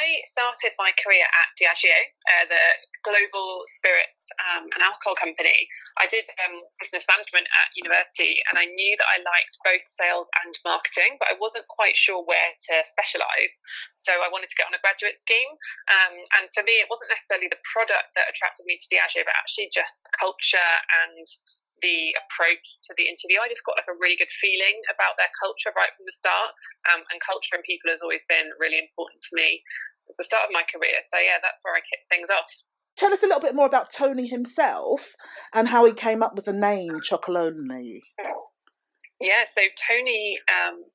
I started my career at Diageo, the global spirits and alcohol company. I did business management at university, and I knew that I liked both sales and marketing, but I wasn't quite sure where to specialise. So I wanted to get on a graduate scheme. And for me, it wasn't necessarily the product that attracted me to Diageo, but actually just the culture and the approach to the interview. I just got like a really good feeling about their culture right from the start, and culture and people has always been really important to me at the start of my career. So yeah, that's where I kicked things off. Tell us a little bit more about Tony himself and how he came up with the name Chocolonely. Yeah, so Tony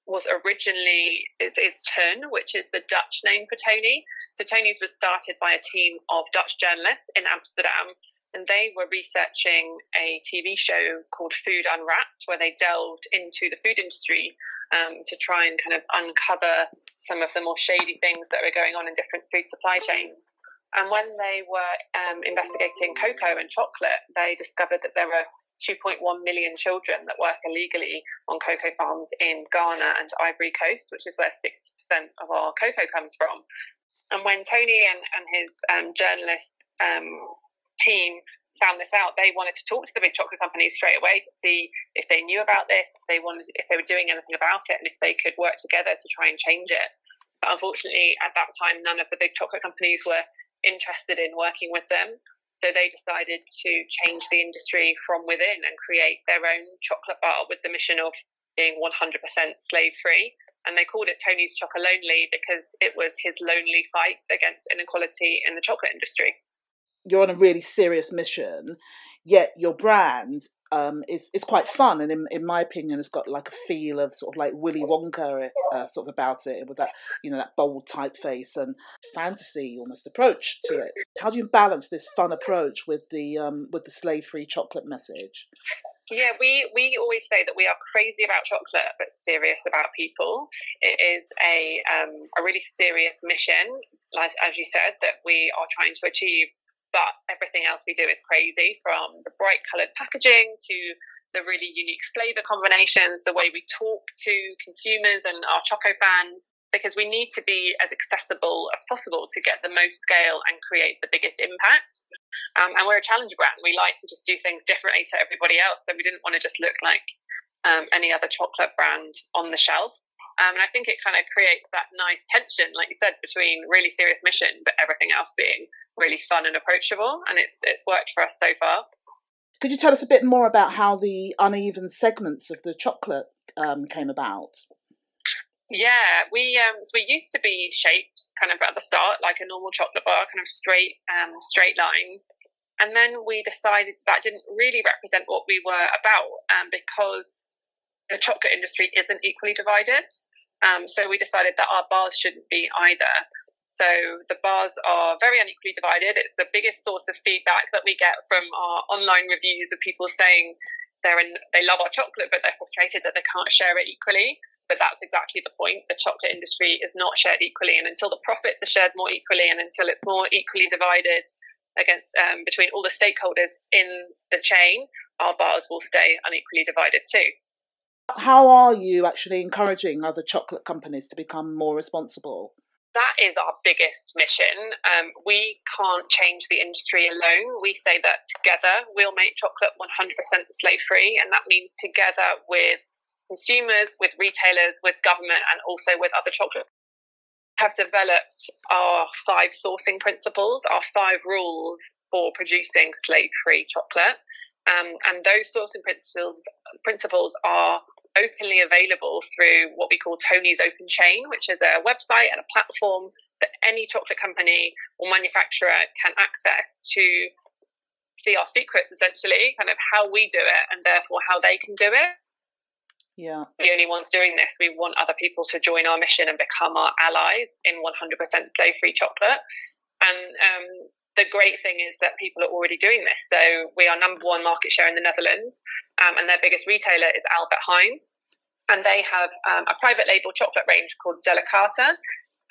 was originally is Teun, which is the Dutch name for Tony. So Tony's was started by a team of Dutch journalists in Amsterdam, and they were researching a TV show called Food Unwrapped, where they delved into the food industry to try and kind of uncover some of the more shady things that were going on in different food supply chains. And when they were investigating cocoa and chocolate, they discovered that there were 2.1 million children that work illegally on cocoa farms in Ghana and Ivory Coast, which is where 60% of our cocoa comes from. And when Tony and his journalist team found this out, they wanted to talk to the big chocolate companies straight away to see if they knew about this, if they were doing anything about it, and if they could work together to try and change it. But unfortunately, at that time, none of the big chocolate companies were interested in working with them. So they decided to change the industry from within and create their own chocolate bar with the mission of being 100% slave-free. And they called it Tony's Chocolonely because it was his lonely fight against inequality in the chocolate industry. You're on a really serious mission, yet your brand is quite fun, and in my opinion, it's got like a feel of sort of like Willy Wonka sort of about it, with that that bold typeface and fantasy almost approach to it. How do you balance this fun approach with the slave-free chocolate message? Yeah, we always say that we are crazy about chocolate but serious about people. It is a really serious mission, as you said, that we are trying to achieve. But everything else we do is crazy, from the bright coloured packaging to the really unique flavour combinations, the way we talk to consumers and our Choco fans, because we need to be as accessible as possible to get the most scale and create the biggest impact. And we're a challenger brand. We like to just do things differently to everybody else. So we didn't want to just look like any other chocolate brand on the shelf. And I think it kind of creates that nice tension, like you said, between really serious mission, but everything else being really fun and approachable. And it's worked for us so far. Could you tell us a bit more about how the uneven segments of the chocolate came about? Yeah, we used to be shaped kind of at the start like a normal chocolate bar, kind of straight lines. And then we decided that didn't really represent what we were about, because the chocolate industry isn't equally divided. So we decided that our bars shouldn't be either. So the bars are very unequally divided. It's the biggest source of feedback that we get from our online reviews of people saying they love our chocolate, but they're frustrated that they can't share it equally. But that's exactly the point. The chocolate industry is not shared equally. And until the profits are shared more equally, and until it's more equally divided between all the stakeholders in the chain, our bars will stay unequally divided too. How are you actually encouraging other chocolate companies to become more responsible? That is our biggest mission. We can't change the industry alone. We say that together we'll make chocolate 100% slave-free, and that means together with consumers, with retailers, with government, and also with other chocolate. Have developed our 5 sourcing principles, our 5 rules for producing slave-free chocolate. And those sourcing principles are openly available through what we call Tony's Open Chain, which is a website and a platform that any chocolate company or manufacturer can access to see our secrets, essentially, kind of how we do it and therefore how they can do it. Yeah. The only ones doing this, we want other people to join our mission and become our allies in 100% slave-free chocolate. And the great thing is that people are already doing this. So we are number 1 market share in the Netherlands, and their biggest retailer is Albert Heijn. And they have a private label chocolate range called Delicata.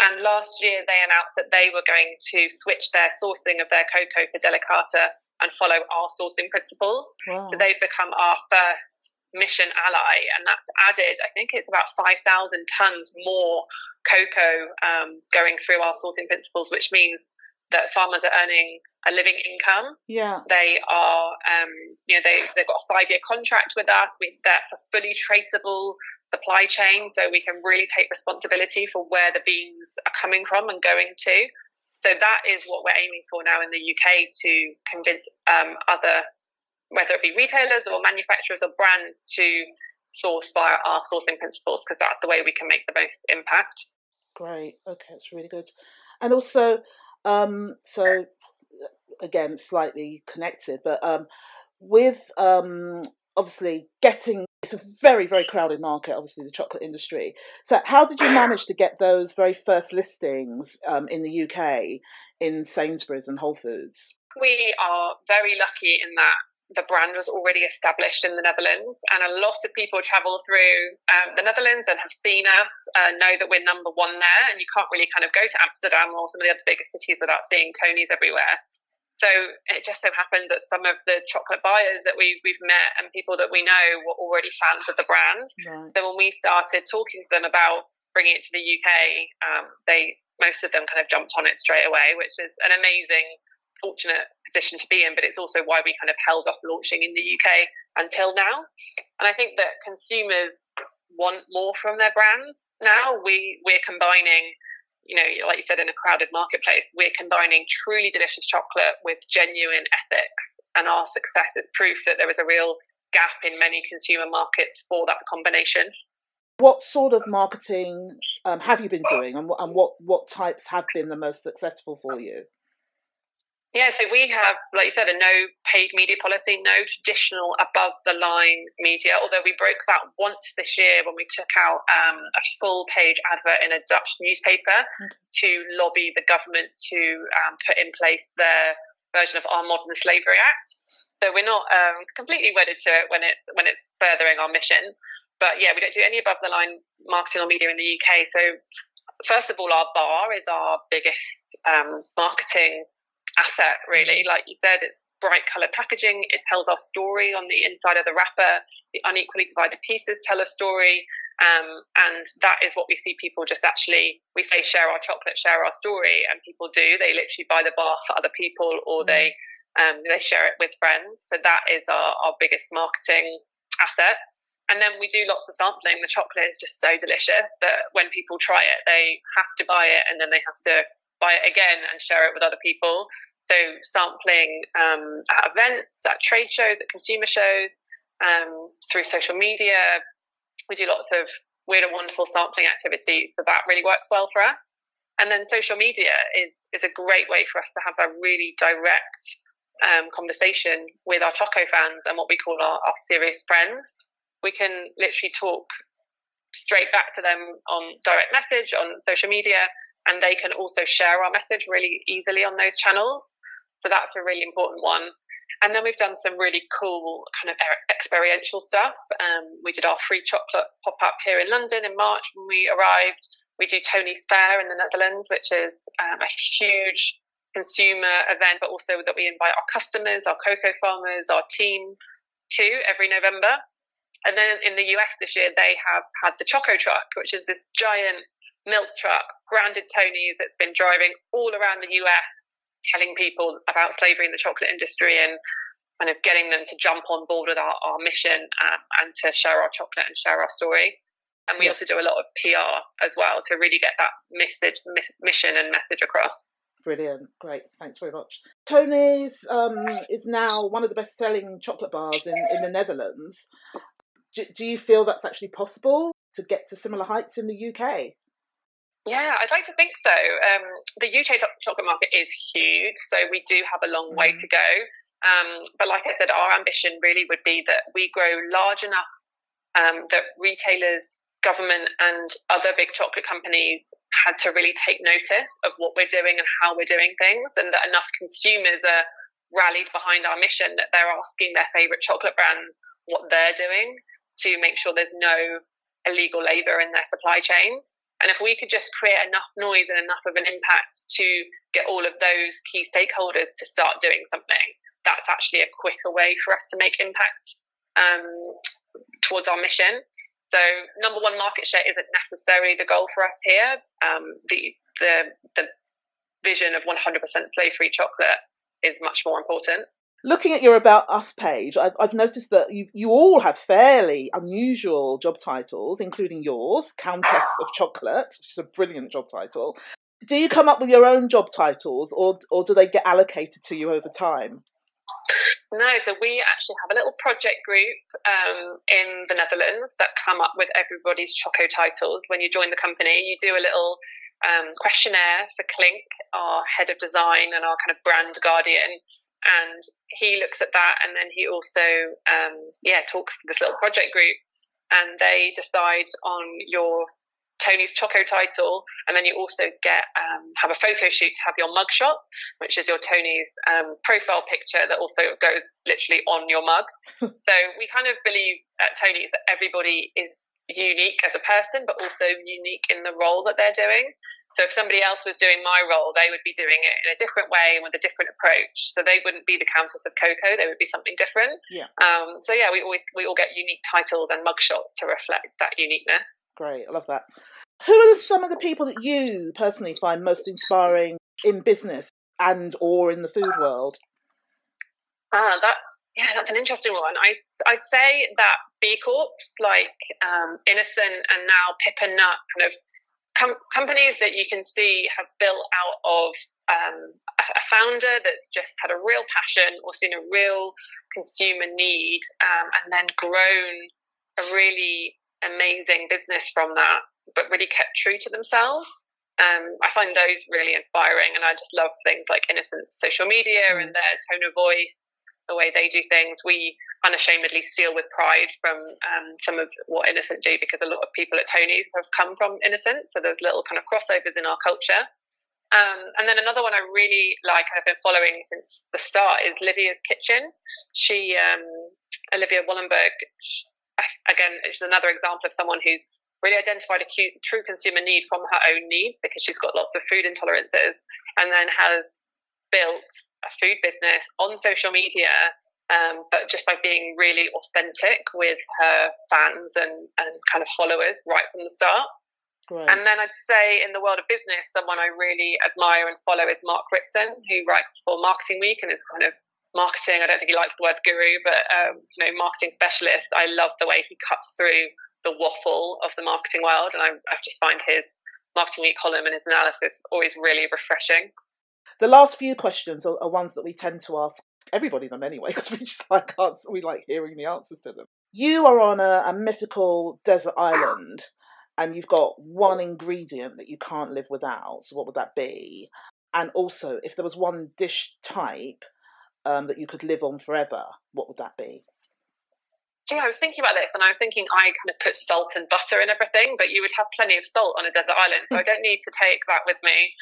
And last year they announced that they were going to switch their sourcing of their cocoa for Delicata and follow our sourcing principles. Wow. So they've become our first mission ally, and that's added, I think it's about 5,000 tons more cocoa going through our sourcing principles, which means that farmers are earning a living income. Yeah. They are, they've got a 5-year contract with us. That's a fully traceable supply chain, so we can really take responsibility for where the beans are coming from and going to. So that is what we're aiming for now in the UK, to convince other, whether it be retailers or manufacturers or brands, to source via our sourcing principles, because that's the way we can make the most impact. Great. Okay, that's really good. And also, so again, slightly connected, but with obviously getting, it's a very, very crowded market, obviously, the chocolate industry. So how did you manage to get those very first listings in the UK in Sainsburys and Whole Foods? We are very lucky in that the brand was already established in the Netherlands, and a lot of people travel through the Netherlands and have seen us, know that we're number one there, and you can't really kind of go to Amsterdam or some of the other bigger cities without seeing Tony's everywhere. So it just so happened that some of the chocolate buyers that we've met and people that we know were already fans of the brand. Right. So when we started talking to them about bringing it to the UK, most of them kind of jumped on it straight away, which is an amazing, fortunate position to be in, but it's also why we kind of held off launching in the UK until now. And I think that consumers want more from their brands now. We're combining, like you said, in a crowded marketplace, we're combining truly delicious chocolate with genuine ethics, and our success is proof that there is a real gap in many consumer markets for that combination. What sort of marketing have you been doing, and what types have been the most successful for you? Yeah, so we have, like you said, a no paid media policy, no traditional above the line media, although we broke that once this year when we took out a full page advert in a Dutch newspaper to lobby the government to put in place their version of our Modern Slavery Act. So we're not completely wedded to it when it's furthering our mission. But yeah, we don't do any above the line marketing or media in the UK. So first of all, our bar is our biggest marketing asset, really. Like you said, it's bright coloured packaging. It tells our story on the inside of the wrapper. The unequally divided pieces tell a story, and that is what we see people just actually, we say share our chocolate, share our story, and people do. They literally buy the bar for other people, or they share it with friends. So that is our biggest marketing asset. And then we do lots of sampling. The chocolate is just so delicious that when people try it, they have to buy it, and then they have to buy it again and share it with other people. So sampling at events, at trade shows, at consumer shows, through social media. We do lots of weird and wonderful sampling activities, so that really works well for us. And then social media is a great way for us to have a really direct conversation with our Choco fans and what we call our serious friends. We can literally talk straight back to them on direct message on social media, and they can also share our message really easily on those channels. So that's a really important one. And then we've done some really cool kind of experiential stuff. We did our free chocolate pop-up here in London in March when we arrived. We do Tony's Fair in the Netherlands, which is a huge consumer event, but also that we invite our customers, our cocoa farmers, our team to every November. And then in the US this year, they have had the Choco Truck, which is this giant milk truck, branded Tony's, that's been driving all around the US, telling people about slavery in the chocolate industry and kind of getting them to jump on board with our mission and to share our chocolate and share our story. And we also do a lot of PR as well to really get that mission and message across. Brilliant. Great. Thanks very much. Tony's is now one of the best-selling chocolate bars in the Netherlands. Do you feel that's actually possible to get to similar heights in the UK? Yeah, I'd like to think so. The UK chocolate market is huge, so we do have a long way to go. But like I said, our ambition really would be that we grow large enough that retailers, government, and other big chocolate companies had to really take notice of what we're doing and how we're doing things, and that enough consumers are rallied behind our mission that they're asking their favourite chocolate brands what they're doing to make sure there's no illegal labour in their supply chains. And if we could just create enough noise and enough of an impact to get all of those key stakeholders to start doing something, that's actually a quicker way for us to make impact towards our mission. So number one market share isn't necessarily the goal for us here. The vision of 100% slave-free chocolate is much more important. Looking at your About Us page, I've noticed that you all have fairly unusual job titles, including yours, Countess of Chocolate, which is a brilliant job title. Do you come up with your own job titles, or do they get allocated to you over time? No, so we actually have a little project group in the Netherlands that come up with everybody's choco titles. When you join the company, you do a little questionnaire for Clink, our head of design and our kind of brand guardian. And he looks at that, and then he also talks to this little project group, and they decide on your Tony's Choco title, and then you also get have a photo shoot to have your mugshot, which is your Tony's profile picture that also goes literally on your mug. So we kind of believe at Tony's that everybody is unique as a person, but also unique in the role that they're doing. So if somebody else was doing my role, they would be doing it in a different way and with a different approach. So they wouldn't be the Countess of Cocoa; they would be something different. Yeah. We all get unique titles and mugshots to reflect that uniqueness. Great, I love that. Who are some of the people that you personally find most inspiring in business and or in the food world? That's an interesting one. I'd say that B Corps like Innocent and now Pip and Nut kind of companies that you can see have built out of a founder that's just had a real passion or seen a real consumer need and then grown a really amazing business from that, but really kept true to themselves. I find those really inspiring, and I just love things like Innocent's social media and their tone of voice, the way they do things. We unashamedly steal with pride from some of what Innocent do, because a lot of people at Tony's have come from Innocent, so there's little kind of crossovers in our culture. And then another one I really like, I've been following since the start, is Livia's Kitchen. Olivia Wallenberg, again, is another example of someone who's really identified a true consumer need from her own need, because she's got lots of food intolerances, and then has built a food business on social media, but just by being really authentic with her fans and kind of followers right from the start. Right. And then I'd say in the world of business, someone I really admire and follow is Mark Ritson, who writes for Marketing Week and is kind of marketing, I don't think he likes the word guru, but marketing specialist. I love the way he cuts through the waffle of the marketing world, and I just find his Marketing Week column and his analysis always really refreshing. The last few questions are ones that we tend to ask everybody them anyway, because we like hearing the answers to them. You are on a mythical desert island, and you've got one ingredient that you can't live without. So what would that be? And also, if there was one dish type that you could live on forever, what would that be? So I was thinking about this, and I was thinking I kind of put salt and butter in everything, but you would have plenty of salt on a desert island, so I don't need to take that with me.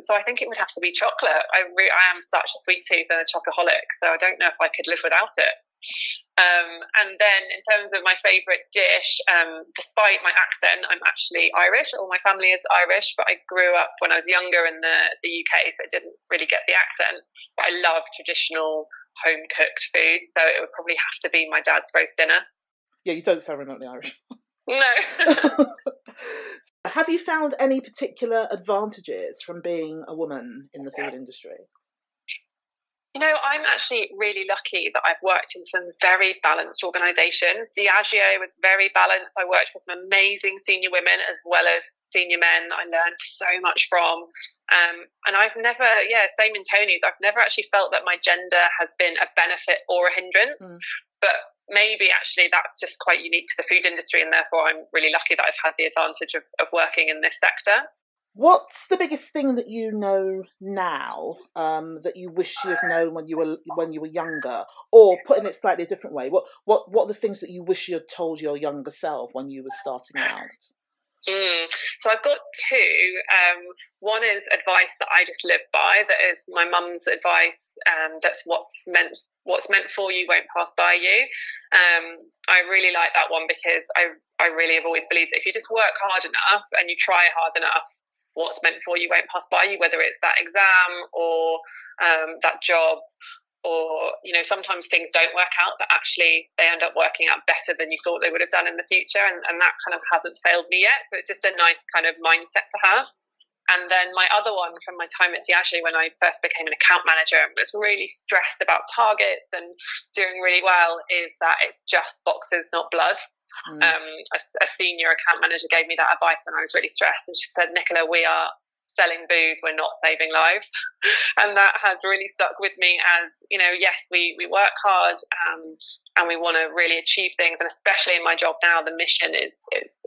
So I think it would have to be chocolate. I am such a sweet tooth and a chocoholic, so I don't know if I could live without it. And then in terms of my favourite dish, despite my accent, I'm actually Irish. All my family is Irish, but I grew up when I was younger in the UK, so I didn't really get the accent. But I love traditional home-cooked food, so it would probably have to be my dad's roast dinner. Yeah, you don't sound remotely Irish. No. Have you found any particular advantages from being a woman in the food industry? I'm actually really lucky that I've worked in some very balanced organisations. Diageo was very balanced. I worked for some amazing senior women as well as senior men that I learned so much from. And I've never, same in Tony's, I've never actually felt that my gender has been a benefit or a hindrance. But maybe actually that's just quite unique to the food industry, and therefore I'm really lucky that I've had the advantage of working in this sector. What's the biggest thing that you know now that you wish you had known when you were younger? Or putting it slightly a different way, what are the things that you wish you had told your younger self when you were starting out? So I've got two. One is advice that I just live by. That is my mum's advice. That's what's meant for you won't pass by you. I really like that one, because I really have always believed that if you just work hard enough and you try hard enough, what's meant for you won't pass by you, whether it's that exam or that job or sometimes things don't work out, but actually they end up working out better than you thought they would have done in the future, and that kind of hasn't failed me yet. So it's just a nice kind of mindset to have. And then my other one from my time at Diageo, when I first became an account manager and was really stressed about targets and doing really well, is that it's just boxes, not blood. A senior account manager gave me that advice when I was really stressed, and she said, Nicola, we are selling booze, we're not saving lives. And that has really stuck with me as, yes, we work hard, and we want to really achieve things. And especially in my job now, the mission is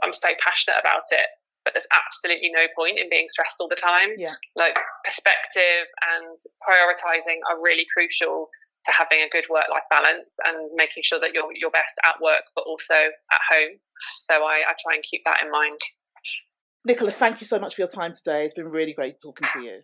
I'm so passionate about it. But there's absolutely no point in being stressed all the time. Yeah. Like, perspective and prioritizing are really crucial to having a good work-life balance and making sure that you're best at work, but also at home. So I try and keep that in mind. Nicola, thank you so much for your time today. It's been really great talking to you.